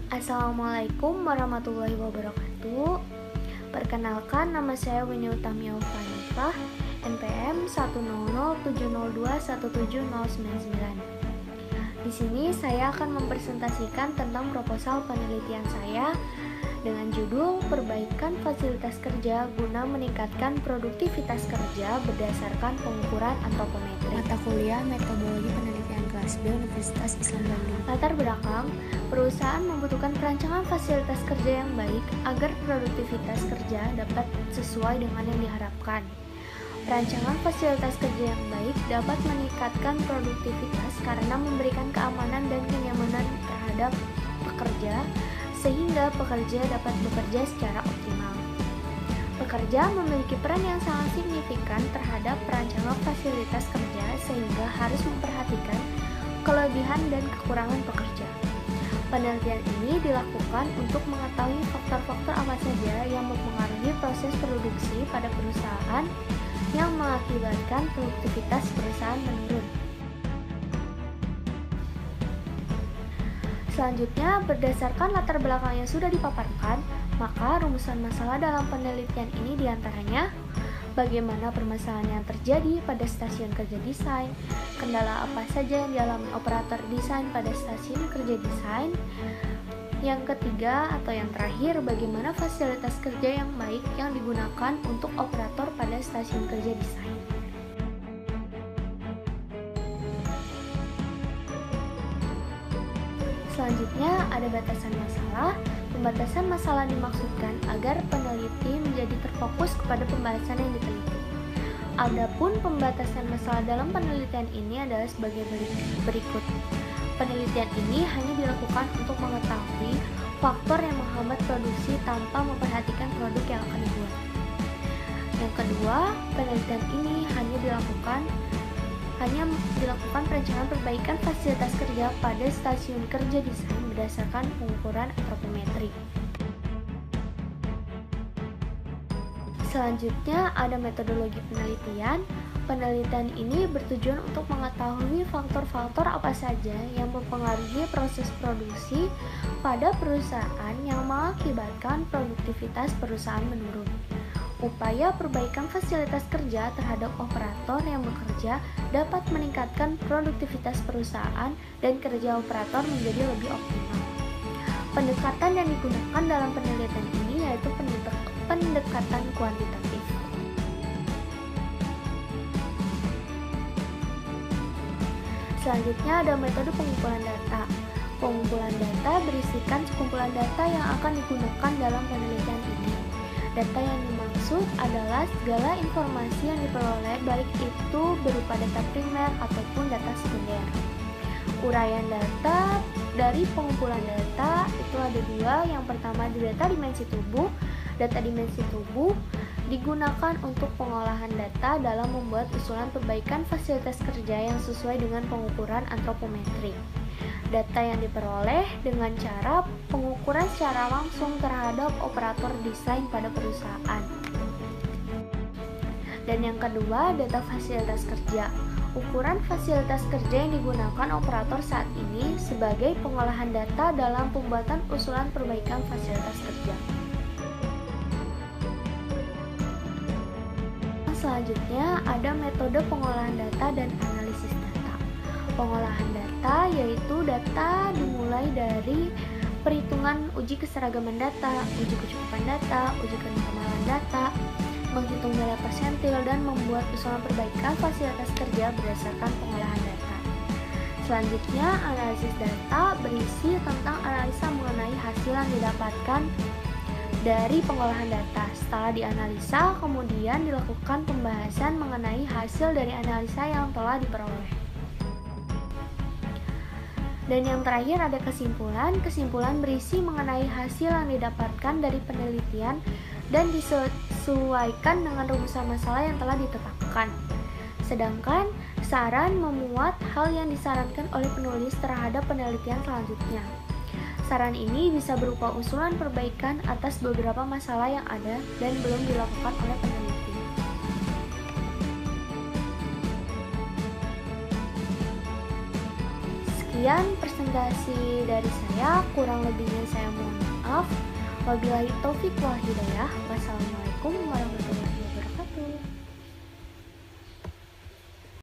Assalamualaikum warahmatullahi wabarakatuh. Perkenalkan, nama saya Winnie Utami Aufanifah, NPM 10070217099. Di sini saya akan mempresentasikan tentang proposal penelitian saya dengan judul Perbaikan Fasilitas Kerja guna meningkatkan produktivitas kerja berdasarkan pengukuran antropometri. Mata kuliah Metodologi Penelitian kelas B Universitas Islam Bandung. Latar belakang, perusahaan membutuhkan perancangan fasilitas kerja yang baik agar produktivitas kerja dapat sesuai dengan yang diharapkan. Perancangan fasilitas kerja yang baik dapat meningkatkan produktivitas karena memberikan keamanan dan kenyamanan terhadap pekerja, sehingga pekerja dapat bekerja secara optimal. Pekerja memiliki peran yang sangat signifikan terhadap perancangan fasilitas kerja, sehingga harus memperhatikan kelebihan dan kekurangan pekerja. Penelitian ini dilakukan untuk mengetahui faktor-faktor apa saja yang mempengaruhi proses produksi pada perusahaan yang mengakibatkan produktivitas perusahaan menurun. Selanjutnya, berdasarkan latar belakang yang sudah dipaparkan, maka rumusan masalah dalam penelitian ini diantaranya bagaimana permasalahan yang terjadi pada stasiun kerja desain, kendala apa saja yang dialami operator desain pada stasiun kerja desain. Yang ketiga atau yang terakhir, bagaimana fasilitas kerja yang baik yang digunakan untuk operator pada stasiun kerja desain. Selanjutnya ada batasan masalah. Pembatasan masalah dimaksudkan agar peneliti menjadi terfokus kepada pembahasan yang diteliti. Adapun pembatasan masalah dalam penelitian ini adalah sebagai berikut. Penelitian ini hanya dilakukan untuk mengetahui faktor yang menghambat produksi tanpa memperhatikan produk yang akan dibuat. Yang kedua, penelitian ini hanya dilakukan perancangan perbaikan fasilitas kerja pada stasiun kerja desain berdasarkan pengukuran antropometri. Selanjutnya ada metodologi penelitian. Penelitian ini bertujuan untuk mengetahui faktor-faktor apa saja yang mempengaruhi proses produksi pada perusahaan yang mengakibatkan produktivitas perusahaan menurun. Upaya perbaikan fasilitas kerja terhadap operator yang bekerja dapat meningkatkan produktivitas perusahaan dan kerja operator menjadi lebih optimal. Pendekatan yang digunakan dalam penelitian ini yaitu pendekatan kuantitatif. Selanjutnya ada metode pengumpulan data. Pengumpulan data berisikan sekumpulan data yang akan digunakan dalam penelitian ini. Data yang dimaksud adalah segala informasi yang diperoleh, baik itu berupa data primer ataupun data sekunder. Uraian data dari pengumpulan data itu ada dua. Yang pertama di data dimensi tubuh. Data dimensi tubuh digunakan untuk pengolahan data dalam membuat usulan perbaikan fasilitas kerja yang sesuai dengan pengukuran antropometri. Data yang diperoleh dengan cara pengukuran secara langsung terhadap operator desain pada perusahaan. Dan yang kedua, data fasilitas kerja. Ukuran fasilitas kerja yang digunakan operator saat ini sebagai pengolahan data dalam pembuatan usulan perbaikan fasilitas kerja. Selanjutnya ada metode pengolahan data dan analisis data. Pengolahan data yaitu data dimulai dari perhitungan uji keseragaman data, uji kecukupan data, uji kenormalan data, menghitung nilai persentil, dan membuat usulan perbaikan fasilitas kerja berdasarkan pengolahan data. Selanjutnya, analisis data berisi tentang analisa mengenai hasil yang didapatkan dari pengolahan data. Setelah dianalisa, kemudian dilakukan pembahasan mengenai hasil dari analisa yang telah diperoleh. Dan yang terakhir ada kesimpulan. Kesimpulan berisi mengenai hasil yang didapatkan dari penelitian dan disesuaikan dengan rumusan masalah yang telah ditetapkan. Sedangkan saran memuat hal yang disarankan oleh penulis terhadap penelitian selanjutnya. Saran ini bisa berupa usulan perbaikan atas beberapa masalah yang ada dan belum dilakukan oleh peneliti. Sekian presentasi dari saya, kurang lebihnya saya Wabillahi taufiq wal hidayah.